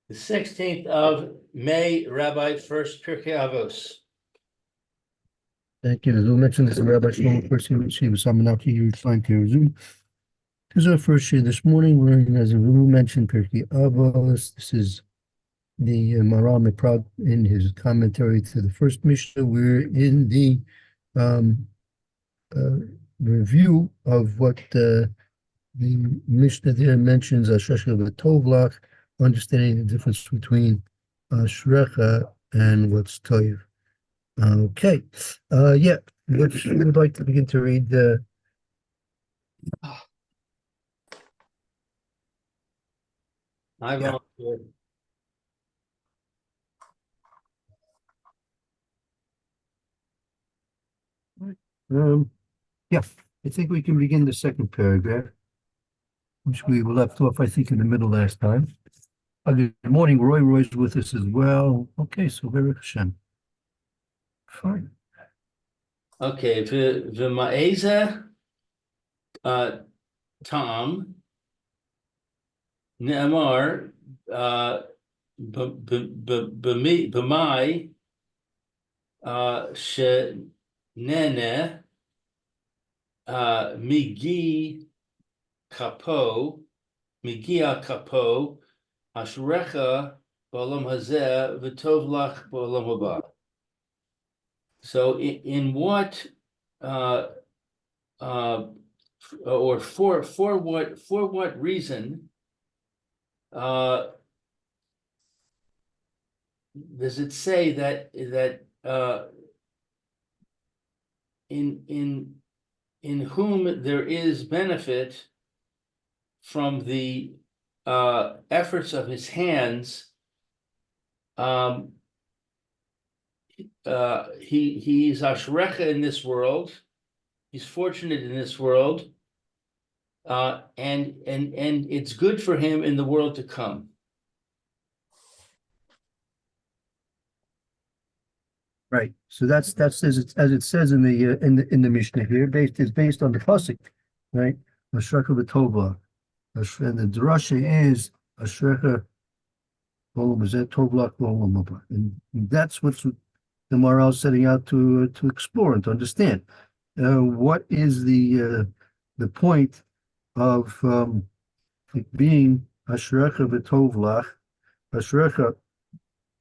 The 16th of May, Rabbi, First Pirke Avos. Thank you. As we mentioned, this is Rabbi Shlomo Furst. She was summoned out to you trying to resume. This is our first year this morning. We're learning, as we mentioned, Pirke Avos. This is the Maral Miprag in his commentary to the first Mishnah. We're in the review of what the Mishnah there mentions, Ashrecha v'Tovlach, understanding the difference between Ashrecha and what's Toiv. Okay. Yeah. Which we would like to begin to read the I volunteer. yeah, I think we can begin the second paragraph, which we left off, I think, in the middle last time. Good morning, Roy. Roy's with us as well. Okay, so Baruch Hashem. Fine. Okay, v'ma'eza Tom Ne'amar b'mai she'nene migia kapo ashrecha b'olam hazeh v'tov lach b'olam haba. So in what or for what reason does it say that in whom there is benefit from the efforts of his hands? He's ashrecha in this world. He's fortunate in this world, and it's good for him in the world to come. Right. So that's as it says in the Mishnah here, based on the pasuk, right? Ashrecha v'Tovlach, and the drasha is Ashrecha b'olam hazeh Tovlach b'olam haba, and that's what's the Maharal is setting out to explore and to understand. What is the point of being Ashrecha v'Tovlach, Ashrecha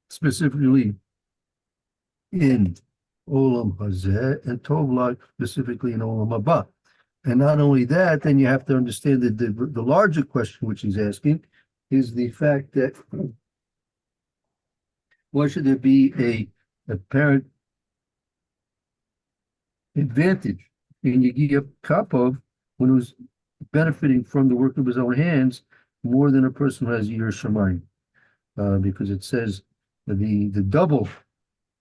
specifically in Olam Hazeh, and Tovlach specifically in Olam Haba. And not only that, then you have to understand that the larger question which he's asking is the fact that why should there be a apparent advantage in Yigiyah Kapov when he was benefiting from the work of his own hands more than a person who has Yir Shamayim, because it says the double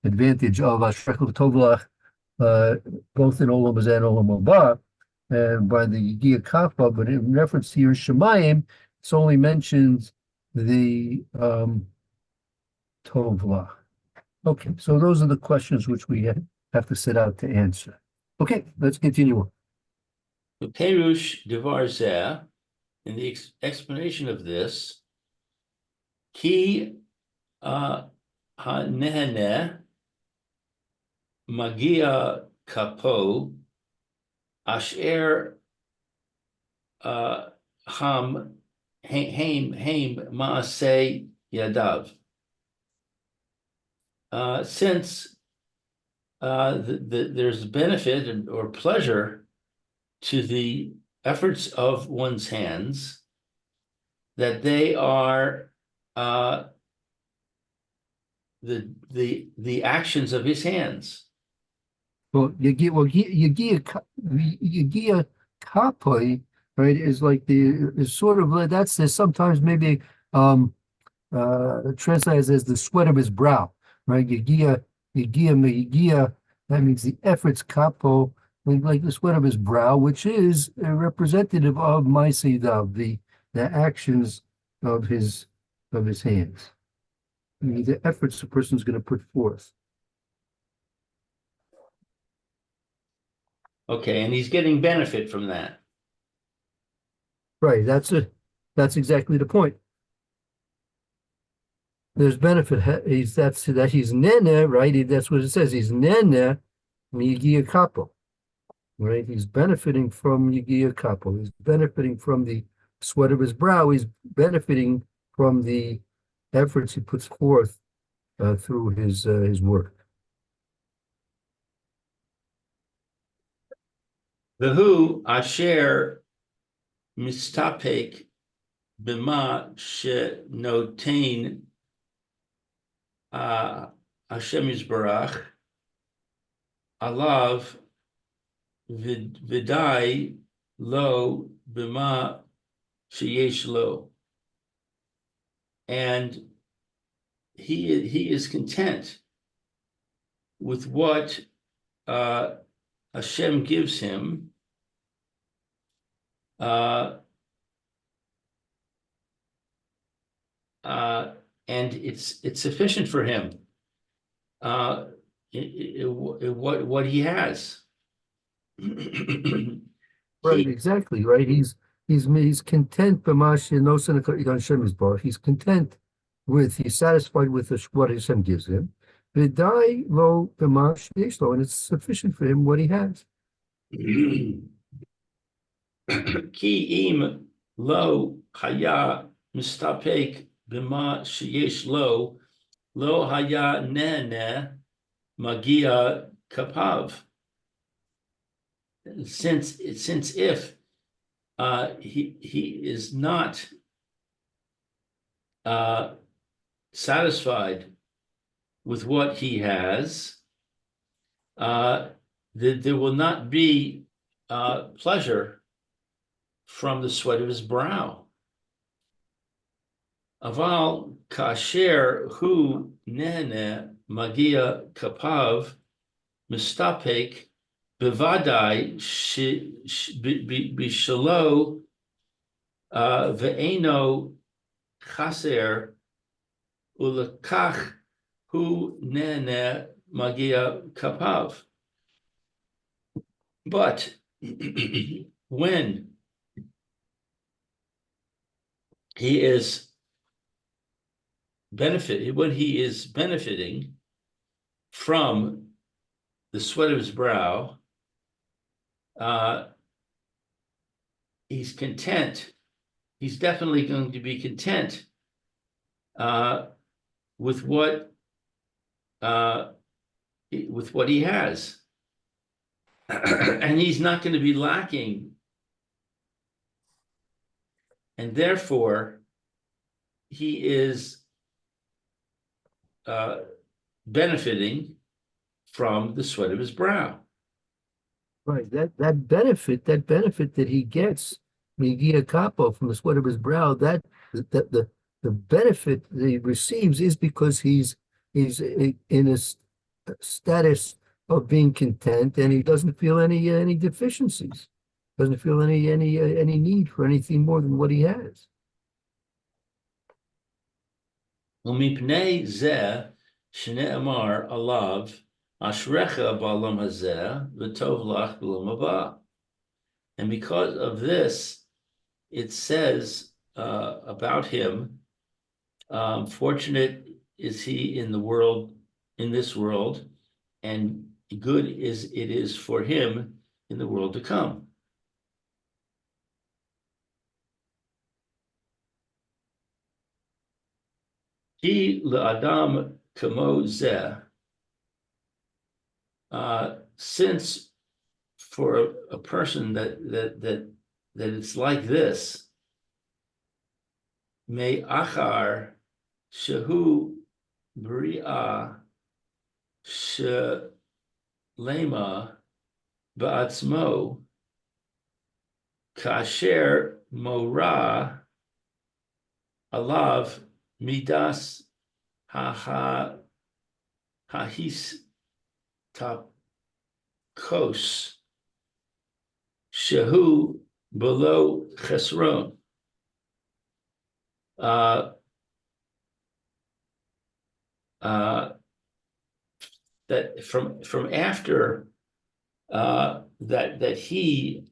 advantage of Ashrecha Tovlach, both in Olam Hazeh and Olam Haba, and by the Yigiyah Kapov, but in reference to Yir Shamayim, it's only mentions the Tovlach. Okay, so those are the questions which we have to set out to answer. Okay, let's continue. The Perush Devar Zeh, in the explanation of this, Ki HaNehene Magia Kapo Asher Ham Maaseh Yadav. Since there's benefit or pleasure to the efforts of one's hands, that they are the actions of his hands. Well, Yigiyah Kapoi, right, is like is sort of like that's sometimes maybe translated as the sweat of his brow, right? Yigiyah, that means the efforts Kapo, like the sweat of his brow, which is a representative of Maisidav, the actions of his hands. I mean, the efforts a person's going to put forth. Okay, and he's getting benefit from that. Right. That's exactly the point. there's benefit. He's that he's nene, right? That's what it says. He's nene miyigia kapo, right? He's benefiting from yigia kapo. He's benefiting from the sweat of his brow. He's benefiting from the efforts he puts forth through his work. Vehu asher mistapek bima shenotain Hashem Yisbarach alav vidai lo bima sheyesh lo, and he is content with what Hashem gives him, and it's sufficient for him. What he has. Right, exactly, right. He's content b'mashe no Hashem Yisbarach. He's content with, he's satisfied with what Hashem gives him. V'dai lo b'mashe yesh lo, and it's sufficient for him what he has. Ki im lo haya mistapek b'ma sheyesh lo haya nene magia kapav. Since if he is not satisfied with what he has, there will not be pleasure from the sweat of his brow. Aval kasher hu nene magia kapav mistapek bevadai bishalo ve'eno chaser ulekach hu nene magia kapav. But when he is benefiting from the sweat of his brow, he's content. He's definitely going to be content with what he has, and he's not going to be lacking, and therefore he is benefiting from the sweat of his brow. Right. That benefit that he gets, migia kapo, from the sweat of his brow, the benefit that he receives is because he's in a status of being content, and he doesn't feel any deficiencies, doesn't feel any need for anything more than what he has. Umipnei zeh shne'amar alav ashrecha ba'olam hazeh v'tov lach b'olam haba. And because of this, it says about him, fortunate is he in this world, and good it is for him in the world to come. Ki le'adam kamo zeh, since for a person that it's like this, me achar shehu bria shelema ba'atzmo kasher mora alav midas hahis tapkos shehu below chesron. That from after that he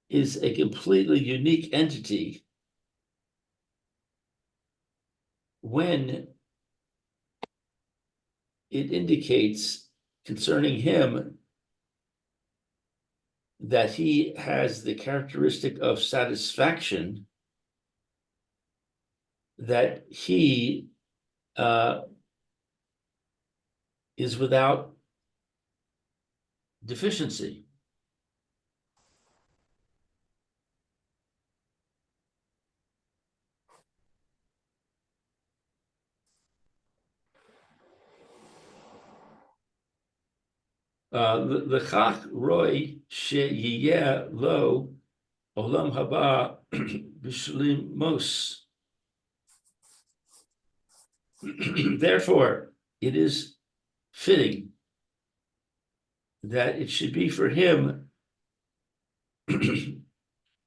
is a completely unique entity, when it indicates concerning him that he has the characteristic of satisfaction, that he is without deficiency. L'chach roi sheyeh lo olam haba b'shlimos. Therefore, it is fitting that it should be for him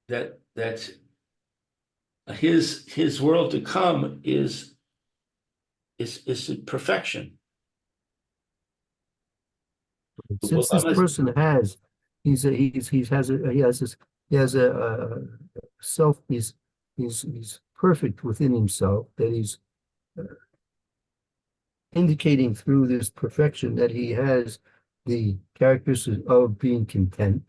that his world to come is perfection. Since this person has, he has a self, he's perfect within himself, that he's indicating through this perfection that he has the characteristics of being content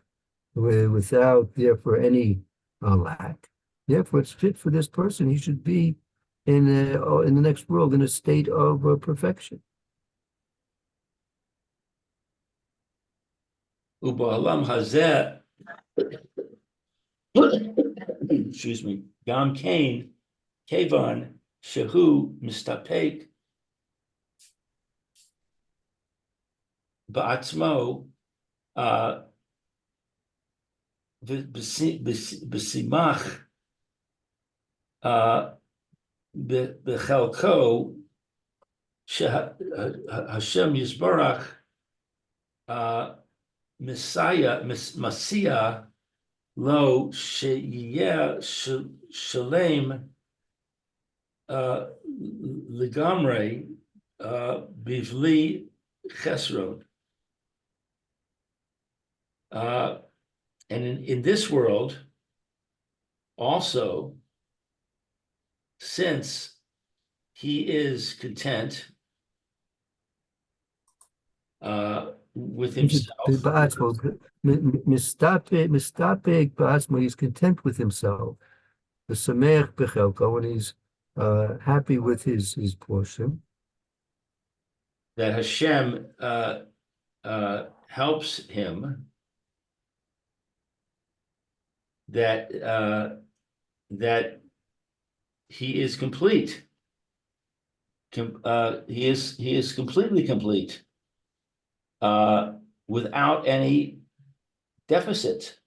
without therefore any lack. Therefore, it's fit for this person. He should be in the next world in a state of perfection. Uba'alam hazeh, excuse me, Gam Kain, Kevan, Shehu, Mistapek, Ba'atzmo, B'simach, B'chelko, Hashem Yisbarach, Messiah, lo sheyeh shalem legamre bivli chesrod. And in this world, also, since he is content with himself, Mistapek ba'atzmo, he's content with himself. The sameach bechelko, when he's happy with his portion. that Hashem helps him, that he is complete. He is completely complete, without any deficit.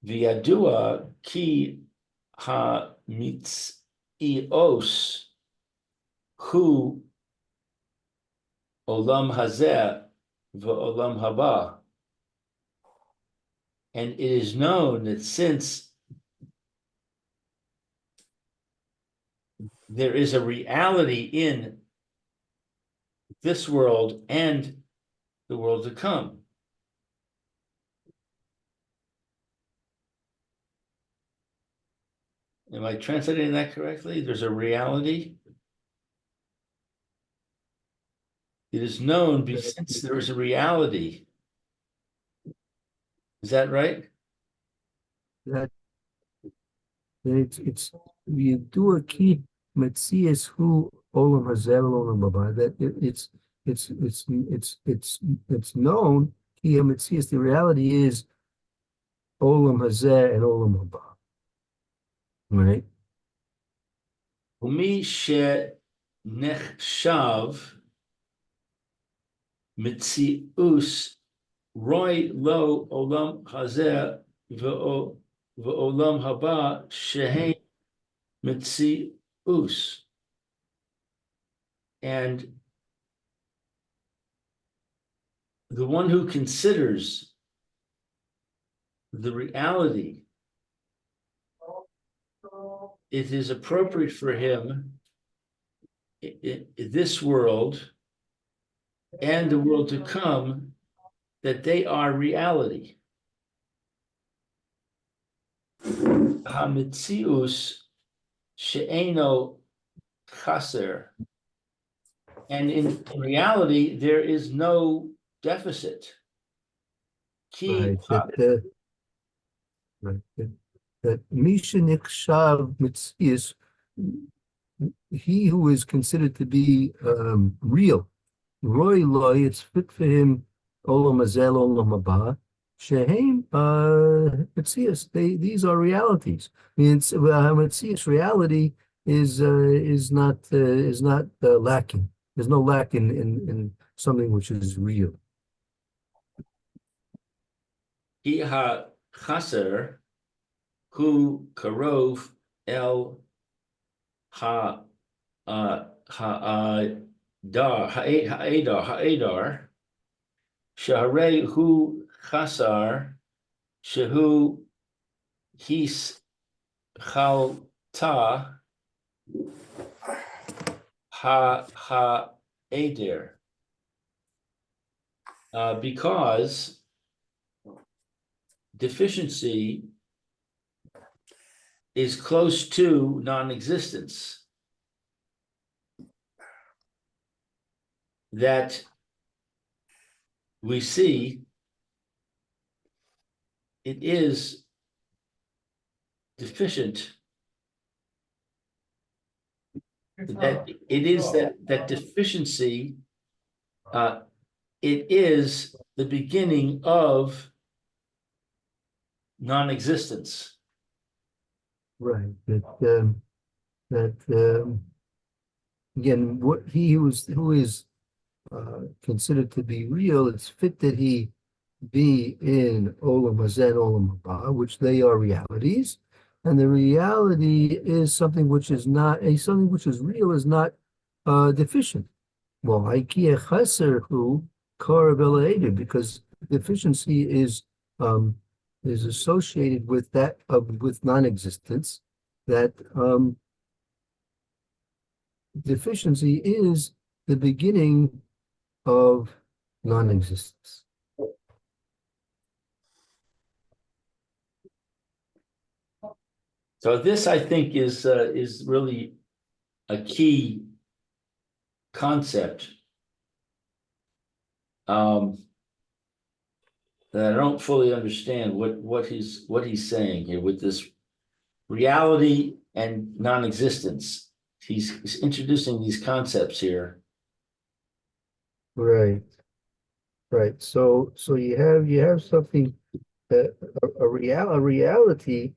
V'yadua ki ha-mitzios hu olam hazeh v'olam haba. And it is known that since there is a reality in this world and the world to come, am I translating that correctly? There's a reality. It is known since there is a reality. Is that right? That it's you do a key metzias who olam hazeh olam haba, that it's known ki metzias, the reality is olam hazeh and olam haba, right? Umi she nechshav mitzius Roy lo olam hazeh v'olam haba shehein mitzius. And the one who considers the reality, it is appropriate for him in this world and the world to come that they are reality. Hamitzius she'eno chaser. And in reality, there is no deficit. Ki Right. Right. That Misha Nikshav Mitzias, he who is considered to be real, Roy Loy, it's fit for him, Olam Azel, Olam Haba, Shehem Mitzias, these are realities. I mean, Mitzias reality is not lacking. There's no lack in something which is real. Ki ha chaser hu karov el ha ha'edar shaharei hu chasar shehu his chalta eder. Because deficiency is close to non-existence. That we see it is deficient. That it is that deficiency, it is the beginning of non-existence. Right. Again, what who is considered to be real, it's fit that he be in Olam Hazeh, Olam Haba, which they are realities, and the reality is something which is not something which is real is not deficient. Well, Ikea Chaser who because deficiency is associated with that with non-existence. That deficiency is the beginning of non-existence. So this, I think, is really a key concept that I don't fully understand what he's saying here with this reality and non-existence. He's introducing these concepts here. Right, right. So you have something a reality.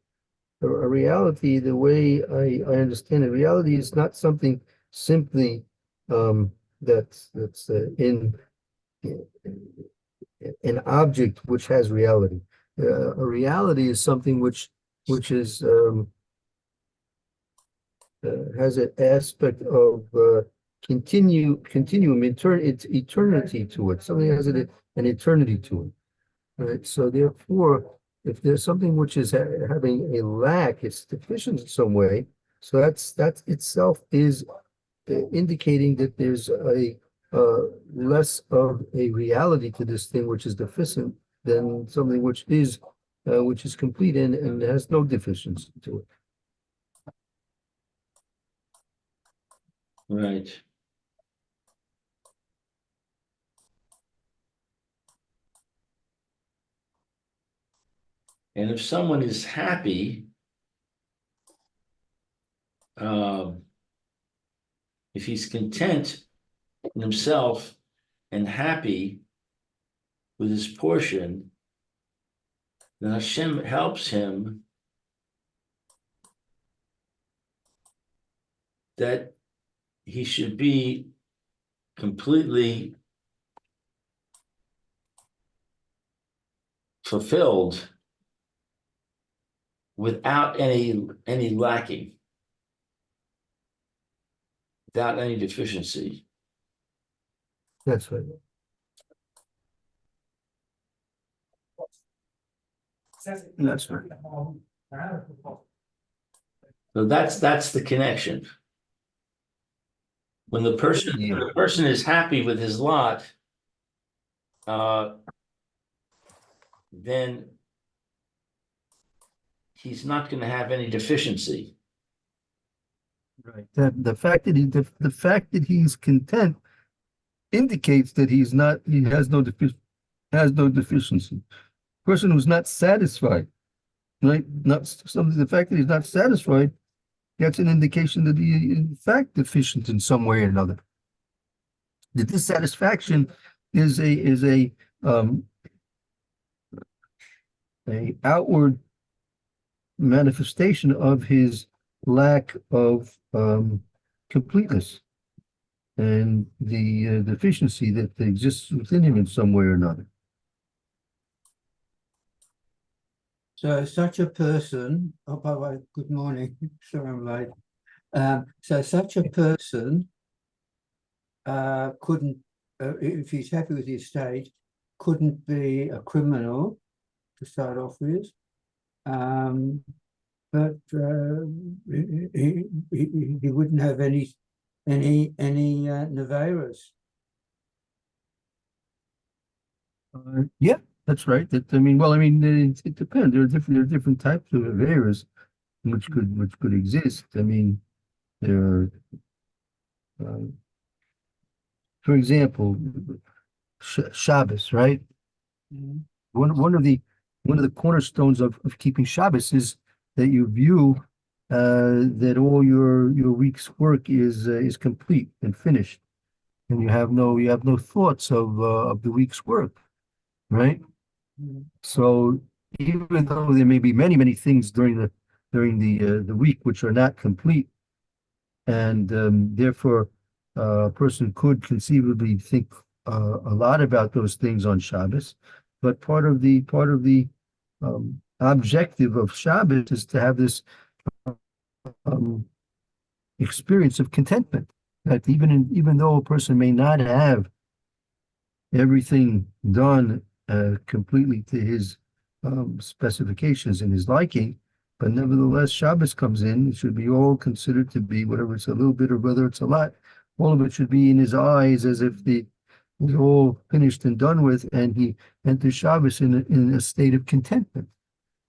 A reality, the way I understand it, reality is not something simply that's in an object which has reality. A reality is something which is has an aspect of continuum, it's eternity to it. Something has an eternity to it. Right. So therefore, if there's something which is having a lack, it's deficient in some way. So that itself is indicating that there's a less of a reality to this thing which is deficient than something which is complete and has no deficiency to it. Right. And if someone is happy, if he's content in himself and happy with his portion, then Hashem helps him that he should be completely fulfilled without any lacking, without any deficiency. That's right. That's right. So that's the connection. When the person is happy with his lot, then he's not going to have any deficiency. Right. That the fact that he's content indicates that he has no deficiency. Person who's not satisfied, right? Not something, the fact that he's not satisfied, that's an indication that he is in fact deficient in some way or another. The dissatisfaction is um a outward manifestation of his lack of completeness and the deficiency that exists within him in some way or another. So such a person, oh, by the way, good morning, sorry I'm late. So such a person couldn't, if he's happy with his state, couldn't be a criminal to start off with. But he wouldn't have any Neveras. Yeah, that's right. That I mean, well, I mean, it depends. There are different types of errors which could exist. I mean, there are, um, for example, Shabbos, right? Mhm. One of the cornerstones of keeping Shabbos is that you view that all your week's work is complete and finished, and you have no thoughts of the week's work, right? Mhm. So even though there may be many things during the week which are not complete, and therefore a person could conceivably think a lot about those things on Shabbos, but part of the objective of Shabbos is to have this um, experience of contentment. That even though a person may not have everything done completely to his specifications and his liking, but nevertheless, Shabbos comes in. It should be all considered to be, whatever it's a little bit or whether it's a lot, all of it should be in his eyes as if the is all finished and done with, and he enters Shabbos in a state of contentment.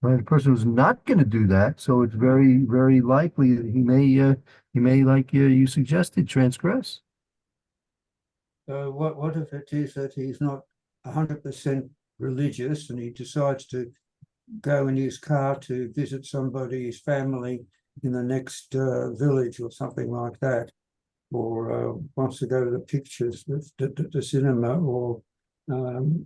Right, a person who's not going to do that, so it's very likely that he may, like you suggested, transgress. So what if it is that he's not 100% religious and he decides to go in his car to visit somebody, his family in the next village or something like that, or wants to go to the pictures, the cinema, or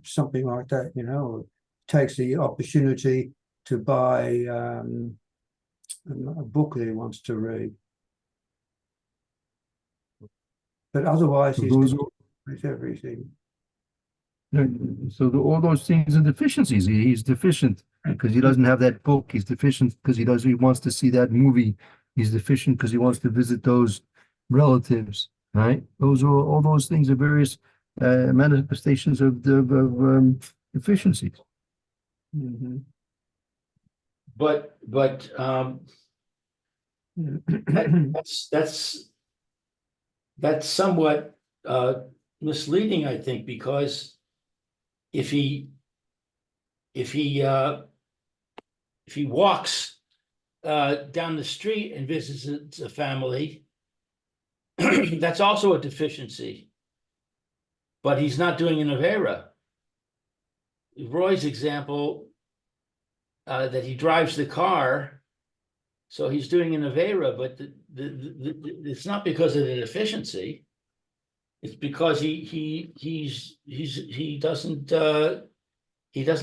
something like that, or takes the opportunity to buy a book that he wants to read. But otherwise, So he's those with everything. So all those things are deficiencies. He's deficient because he doesn't have that book. He's deficient because he wants to see that movie. He's deficient because he wants to visit those relatives. Right? Those are all those things are various manifestations of deficiencies. Mhm. But that's somewhat misleading, I think, because if he if he walks down the street and visits a family, that's also a deficiency, but he's not doing an avera. Roy's example, that he drives the car, so he's doing an avera, but it's not because of the deficiency. It's because he doesn't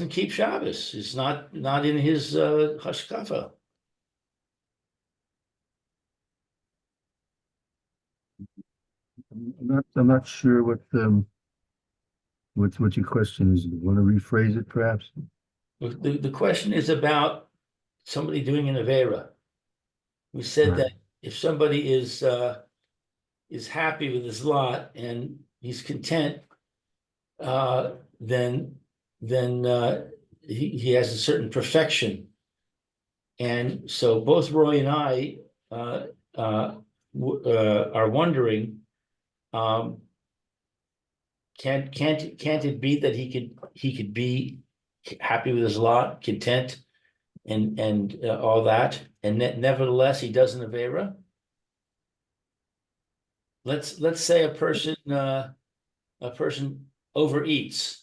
keep Shabbos. It's not in his hashkafa. I'm not sure what your question is. You want to rephrase it, perhaps? The question is about somebody doing an avera. We said Right. that if somebody is happy with his lot and he's content, then he has a certain perfection. And so both Roy and I are wondering, can't it be that he could be happy with his lot, content, and all that, and nevertheless he does an avera? let's say a person overeats.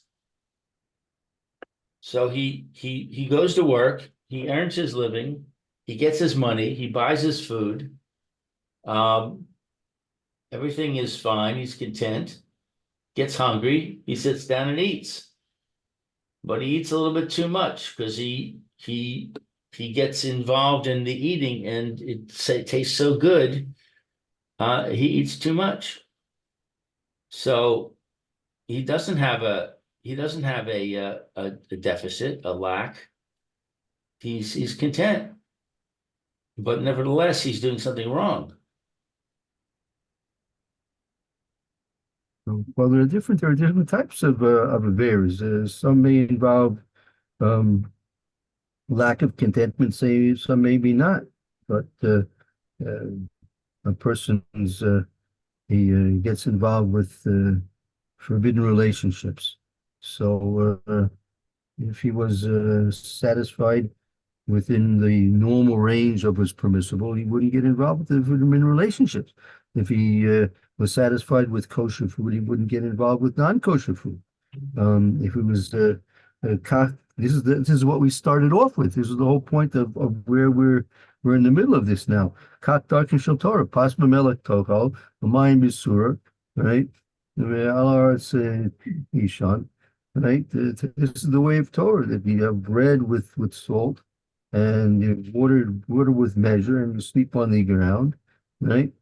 So he goes to work, he earns his living, he gets his money, he buys his food. Everything is fine, he's content, gets hungry, he sits down and eats. But he eats a little bit too much because he gets involved in the eating and it tastes so good. He eats too much. So he doesn't have a deficit, a lack. He's content, but nevertheless, he's doing something wrong. Well, there are different types of affairs. Some may involve um, lack of contentment, say some maybe not, but uh, a person's he gets involved with forbidden relationships. So if he was satisfied within the normal range of what's permissible, he wouldn't get involved with them in relationships. If he was satisfied with kosher food, he wouldn't get involved with non-kosher food. If it was this is what we started off with. This is the whole point of where we're in the middle of this now. Kat darkin shel Torah, pas b'melech tochal, b'mayim b'sura, right? It's Ishan, right? This is the way of Torah, that you have bread with salt and you water with measure and you sleep on the ground, right?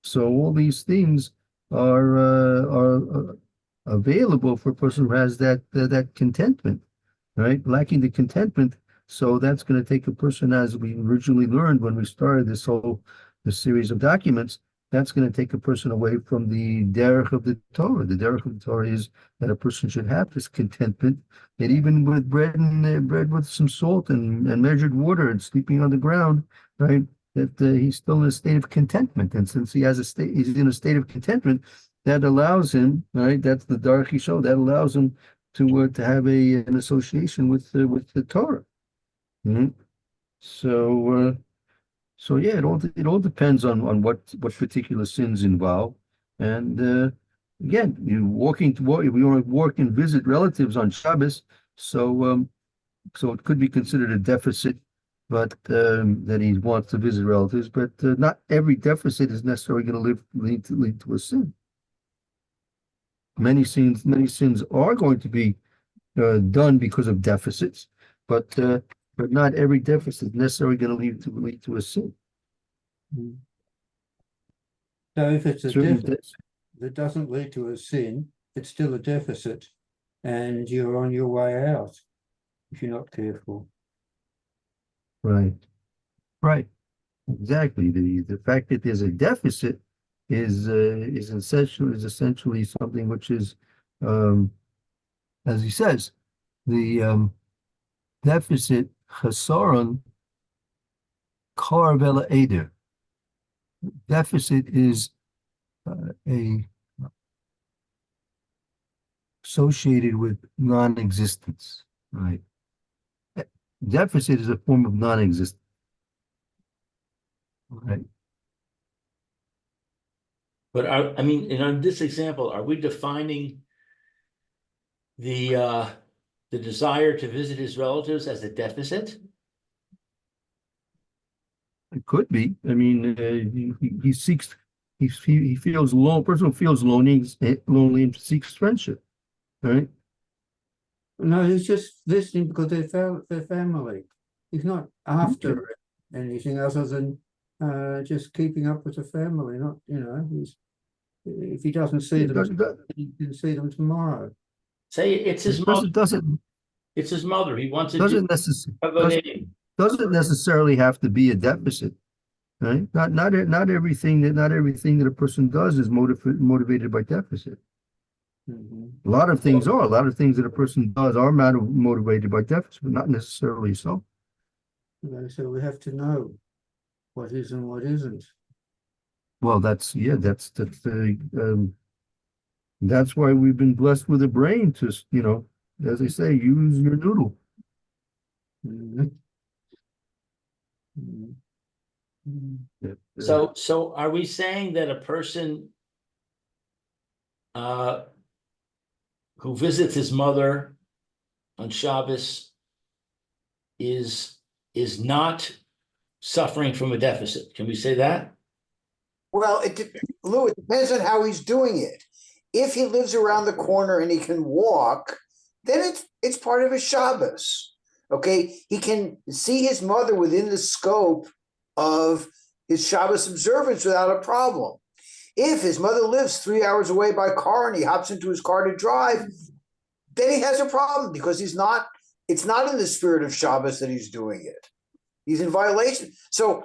So all these things are available for a person who has that contentment, right? Lacking the contentment, so that's going to take a person, as we originally learned when we started this series of documents, that's going to take a person away from the derech of the Torah. The derech of the Torah is that a person should have this contentment, that even with bread with some salt and measured water and sleeping on the ground, right? That he's still in a state of contentment, and since he's in a state of contentment, that allows him, right? That's the Darach Yisho, that allows him to have an association with the Torah. Mm-hmm. So yeah, it all depends on what particular sins involve, and again, we want to work and visit relatives on Shabbos, so so it could be considered a deficit, but that he wants to visit relatives, but not every deficit is necessarily going to lead to a sin. Many sins are going to be done because of deficits, but not every deficit is necessarily going to lead to a sin. So if it's a Certain deficit that doesn't lead to a sin, it's still a deficit, and you're on your way out if you're not careful. Right, exactly. The fact that there's a deficit is essentially something which is, as he says, the deficit chasaron karvela eder. Deficit is a associated with non-existence, right? Deficit is a form of non-existence, right? But I mean, in this example, are we defining the desire to visit his relatives as a deficit? It could be. I mean, he seeks, he feels alone. Person who feels lonely and seeks friendship, right? No, he's just visiting because their family. He's not after anything other than just keeping up with the family. Not, if he doesn't see them, he can see them tomorrow. Say it's his mother. Doesn't It's his mother. He wants to do doesn't necessarily have to be a deficit, right? Not everything that a person does is motivated by deficit. A lot of things are. A lot of things that a person does are motivated by deficit, but not necessarily so. So we have to know what is and what isn't. Well, that's why we've been blessed with a brain to, as they say, use your noodle. So are we saying that a person who visits his mother on Shabbos is not suffering from a deficit. Can we say that? Well, Lou, it depends on how he's doing it. If he lives around the corner and he can walk, then it's part of his Shabbos. Okay, he can see his mother within the scope of his Shabbos observance without a problem. If his mother lives 3 hours away by car and he hops into his car to drive, then he has a problem because it's not in the spirit of Shabbos that he's doing it. He's in violation. So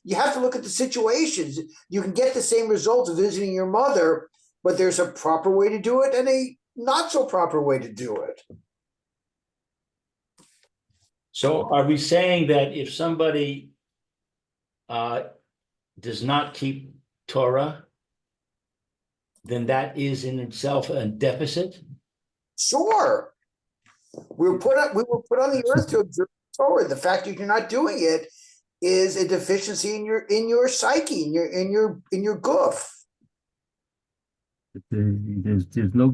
you have to look at the situations. You can get the same results of visiting your mother, but there's a proper way to do it and a not so proper way to do it. So are we saying that if somebody does not keep Torah, then that is in itself a deficit? Sure. We were put on the earth to observe Torah. The fact that you're not doing it is a deficiency in your psyche, in your goof. There's no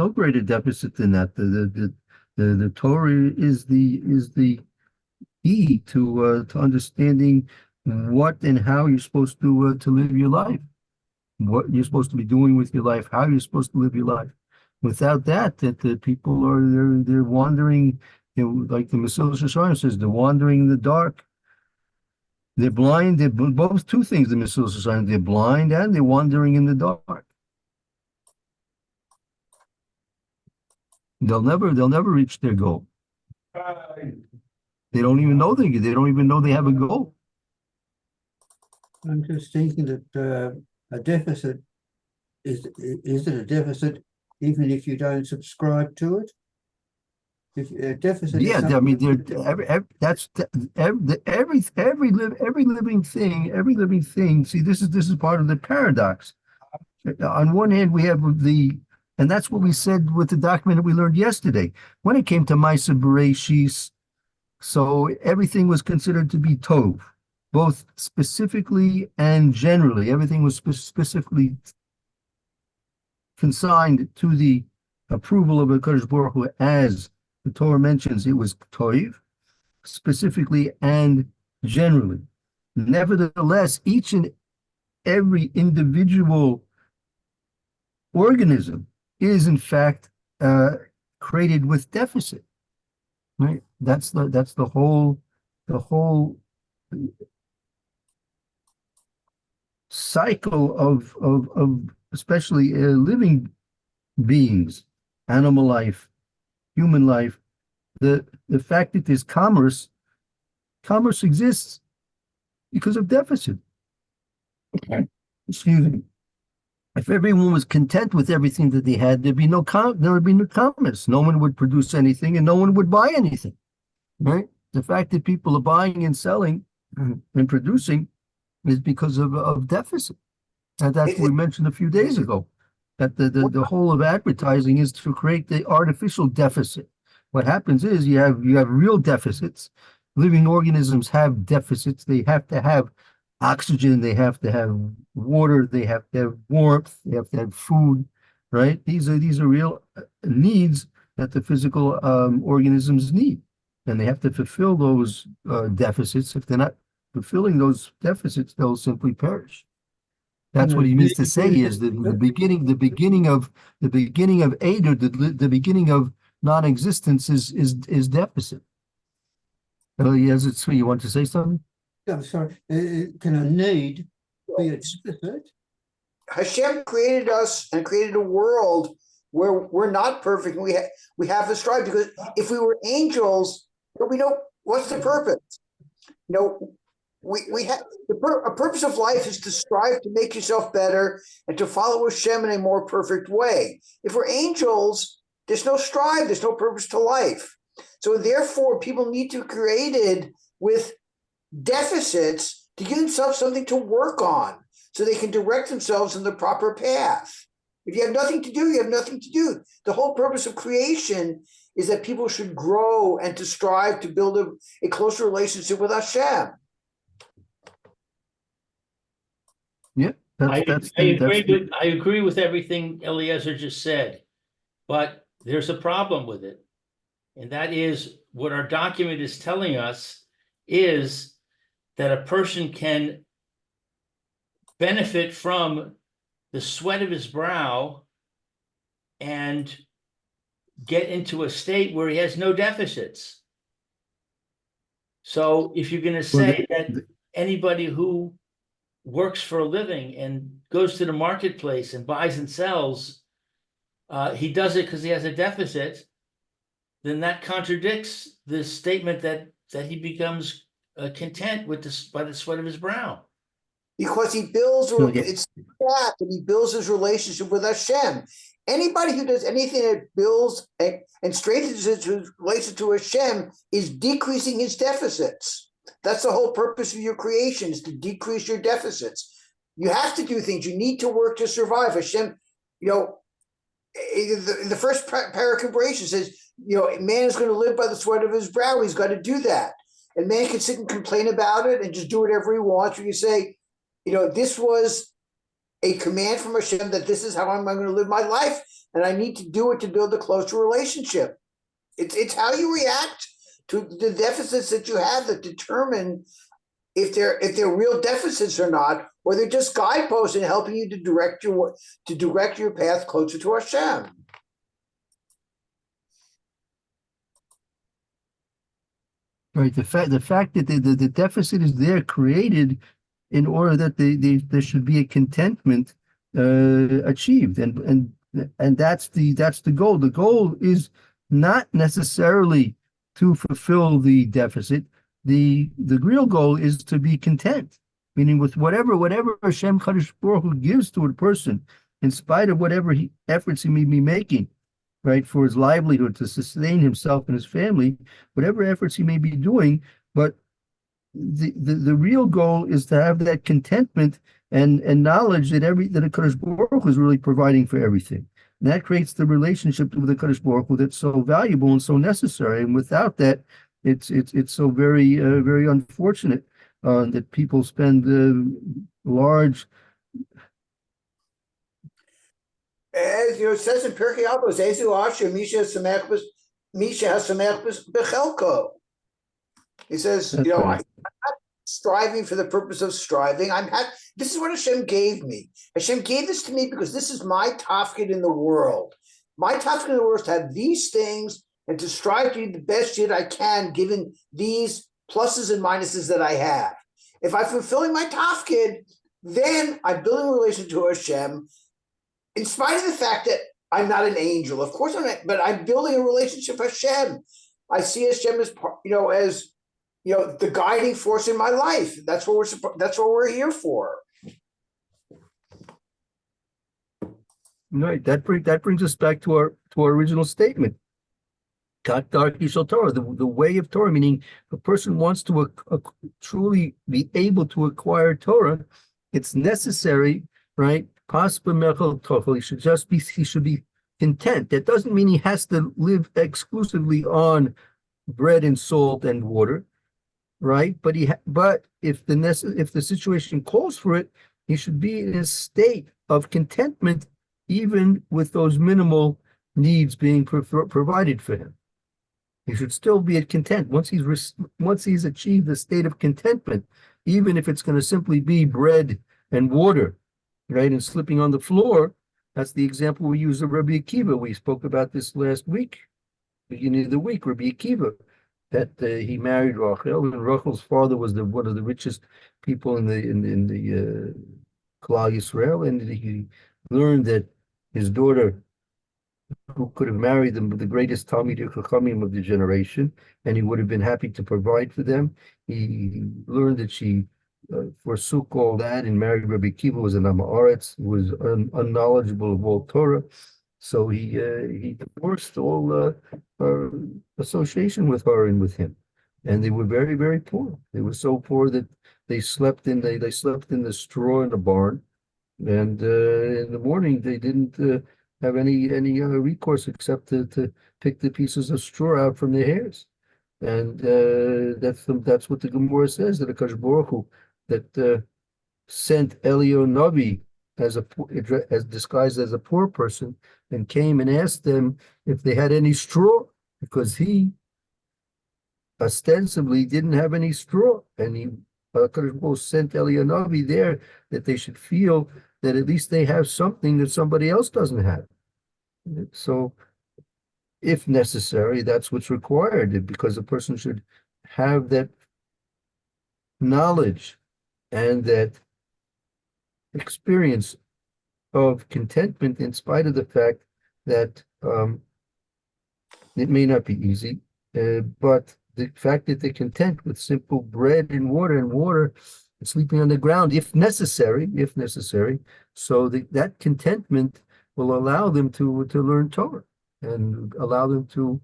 greater deficit than that. The Torah is the key to understanding what and how you're supposed to live your life, what you're supposed to be doing with your life, how you're supposed to live your life. Without that the people they're wandering, like the Mesilas Yesharim says, they're wandering in the dark. They're blind. They're both two things. The Mesilas Yesharim, they're blind and they're wandering in the dark. They'll never reach their goal. They don't even know they don't even know they have a goal. I'm just thinking that a deficit is it a deficit even if you don't subscribe to it? If a deficit, Yeah, I mean, every living thing. See, this is part of the paradox. On one hand, we have and that's what we said with the document that we learned yesterday. When it came to Ma'aser Bereishis, so everything was considered to be Tov, both specifically and generally. Everything was specifically consigned to the approval of HaKadosh Baruch Hu, as the Torah mentions it was Tov, specifically and generally. Nevertheless, each and every individual organism is in fact created with deficit. Right? That's the whole cycle of especially living beings, animal life, human life. The fact that there's commerce exists because of deficit. Excuse me. If everyone was content with everything that they had, there would be no commerce. No one would produce anything, and no one would buy anything. Right? The fact that people are buying and selling and producing is because of deficit, and that's what we mentioned a few days ago. That the whole of advertising is to create the artificial deficit. What happens is you have real deficits. Living organisms have deficits. They have to have oxygen, they have to have water, they have to have warmth, they have to have food, right? These are real needs that the physical organisms need, and they have to fulfill those deficits. If they're not fulfilling those deficits, they'll simply perish. That's what he means to say is that the beginning of aid, or the beginning of non-existence is deficit. Yes, you want to say something? I'm sorry, can a need be a deficit? Hashem created us and created a world where we're not perfect. And we have to strive, because if we were angels, we know what's the purpose. We have a purpose of life is to strive to make yourself better and to follow Hashem in a more perfect way. If we're angels, there's no strive, there's no purpose to life. So therefore, people need to be created with deficits to give themselves something to work on so they can direct themselves in the proper path. If you have nothing to do, you have nothing to do. The whole purpose of creation is that people should grow and to strive to build a closer relationship with Hashem. Yeah, I agree with everything Eliezer just said, but there's a problem with it. And that is what our document is telling us is that a person can benefit from the sweat of his brow and get into a state where he has no deficits. So if you're going to say that anybody who works for a living and goes to the marketplace and buys and sells, he does it because he has a deficit, then that contradicts the statement that he becomes content with this by the sweat of his brow. Because he builds, it's that, and he builds his relationship with Hashem. Anybody who does anything that builds and strengthens his relation to Hashem is decreasing his deficits. That's the whole purpose of your creation, is to decrease your deficits. You have to do things. You need to work to survive. Hashem, the first paracombration says, man is going to live by the sweat of his brow. He's got to do that. And man can sit and complain about it and just do whatever he wants. Or you say, this was a command from Hashem that this is how I'm going to live my life, and I need to do it to build a closer relationship. It's how you react to the deficits that you have that determine if they're real deficits or not, or they're just guideposts in helping you to direct your path closer to Hashem. Right. The fact that the deficit is there created in order that there should be a contentment achieved, and that's the goal. The goal is not necessarily to fulfill the deficit. The real goal is to be content, meaning with whatever Hashem Kadosh Baruch Hu gives to a person, in spite of whatever efforts he may be making, right, for his livelihood, to sustain himself and his family, whatever efforts he may be doing, but the real goal is to have that contentment and knowledge that the Kadosh Baruch Hu is really providing for everything. And that creates the relationship with the Kadosh Baruch Hu that's so valuable and so necessary. And without that, it's so very very unfortunate that people spend large. As it says in Pierke Avos, Ezu Asher Misha Hasamech Bechelko. He says, That's right. I'm not striving for the purpose of striving. This is what Hashem gave me. Hashem gave this to me because this is my tafkid in the world. My tafkid in the world is to have these things and to strive to do the best shit I can, given these pluses and minuses that I have. If I'm fulfilling my tafkid, then I'm building a relation to Hashem, in spite of the fact that I'm not an angel. Of course I'm not, but I'm building a relationship with Hashem. I see Hashem as the guiding force in my life. That's what we're here for. Right. That brings us back to our original statement. Torah, the way of Torah, meaning a person wants to truly be able to acquire Torah, it's necessary, right? He should be content. That doesn't mean he has to live exclusively on bread and salt and water, right? But if the situation calls for it, he should be in a state of contentment, even with those minimal needs being provided for him. He should still be at content once he's achieved the state of contentment, even if it's going to simply be bread and water, right? And sleeping on the floor. That's the example we use of Rabbi Akiva. We spoke about this last week, beginning of the week. Rabbi Akiva, that he married Rachel, and Rachel's father was one of the richest people in the Klal Yisrael, and he learned that his daughter, who could have married the greatest Talmidei Chachamim of the generation, and he would have been happy to provide for them. He learned that she forsook all that and married Rabbi Akiva, who was an Amaretz, who was unknowledgeable of all Torah. So he divorced all association with her and with him, and they were very, very poor. They were so poor that they slept in the straw in the barn, and in the morning they didn't have any recourse except to pick the pieces of straw out from their hairs. And that's what the Gemara says, that the Kadosh Baruch Hu that sent Elio Navi as disguised as a poor person, and came and asked them if they had any straw, because he ostensibly didn't have any straw, and HaKadosh Baruch Hu sent Eliyahu there that they should feel that at least they have something that somebody else doesn't have. So, if necessary, that's what's required, because a person should have that knowledge and that experience of contentment in spite of the fact that it may not be easy, but the fact that they're content with simple bread and water and sleeping on the ground, if necessary, so that contentment will allow them to learn Torah and allow them to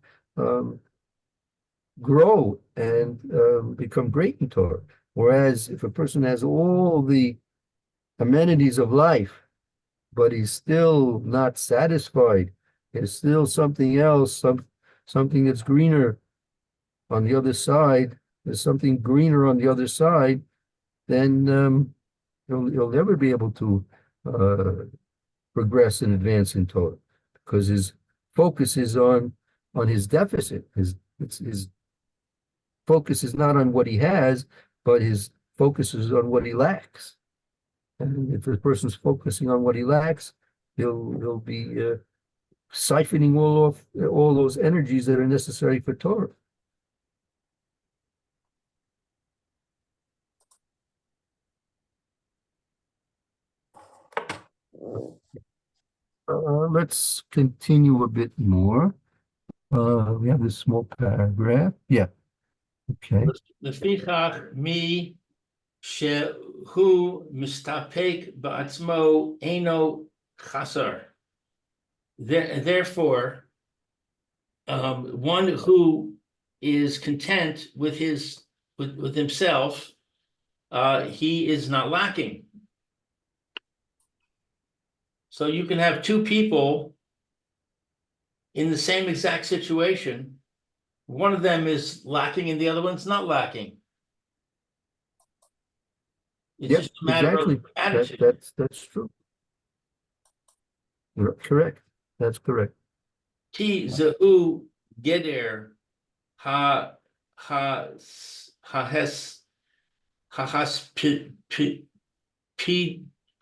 grow and become great in Torah. Whereas if a person has all the amenities of life, but he's still not satisfied, there's still something else, something that's greener on the other side, there's something greener on the other side, then he'll never be able to progress and advance in Torah, because his focus is on his deficit. His focus is not on what he has, but his focus is on what he lacks. And if a person's focusing on what he lacks, he'll be siphoning all those energies that are necessary for Torah. Let's continue a bit more. We have this small paragraph. Yeah. Okay. לפיכך מי שהוא מסתפק בעצמו אינו חסר. Therefore, one who is content with himself, he is not lacking. So you can have two people in the same exact situation. One of them is lacking and the other one's not lacking. It's Yep, just a matter exactly. of attitude. That's true. You're correct. That's correct. Ki zehu geder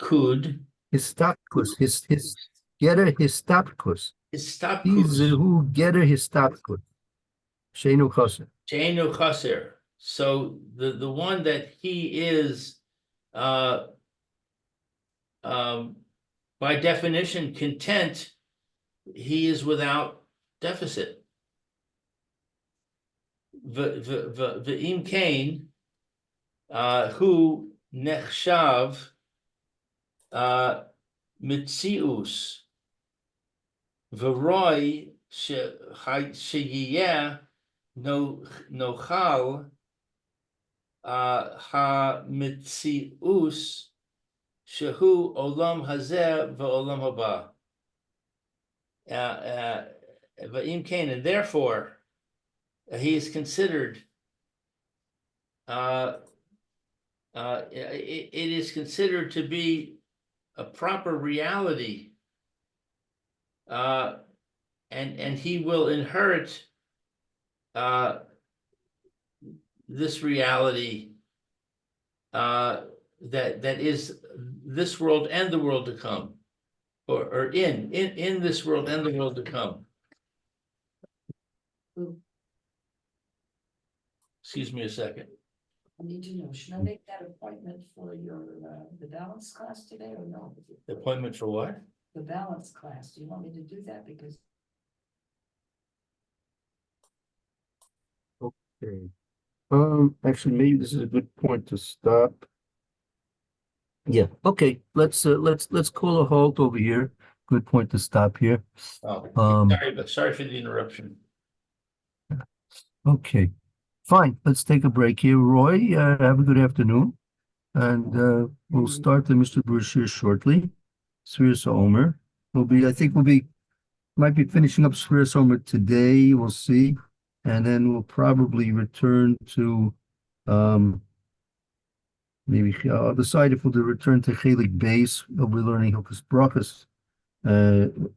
pikud Histapkus, his getter histapkus. istapkus He's who getter histapkus. Sheinu chaser. Sheinu chaser. So the one that he is by definition content, he is without deficit. V'im kain hu nechshav mitzius v'roi sheyeh nochal ha-mitzius shehu olam hazeh v'olam haba. V'im kain, and therefore he is considered it is considered to be a proper reality, and he will inherit this reality that is this world and the world to come, or in this world and the world to come. Excuse me a second. I need to know, should I make that appointment for your, the balance class today or no? The appointment for what? The balance class, do you want me to do that? Because Okay. Actually, maybe this is a good point to stop. Yeah. Okay. Let's call a halt over here. Good point to stop here. Oh, Um, sorry for the interruption. Okay. Fine. Let's take a break here. Roy, have a good afternoon. And we'll start the Mr. Brashear shortly. Sfiras Omer. Might be finishing up Sfiras Omer today. We'll see. And then we'll probably return to maybe I'll decide if we'll return to Chelik base. We'll be learning Hilchos Brachos,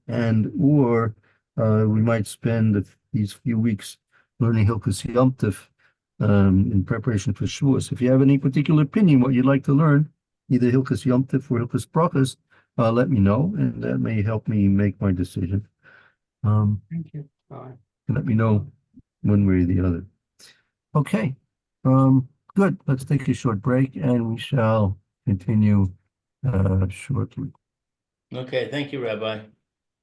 and or we might spend these few weeks learning Hilchos Yom Tov in preparation for Shavuos. If you have any particular opinion what you'd like to learn, either Hilchos Yom Tov or Hilchos Brachos, let me know, and that may help me make my decision. Thank you. Bye. Let me know one way or the other. Okay, good. Let's take a short break, and we shall continue shortly. Okay, thank you, Rabbi.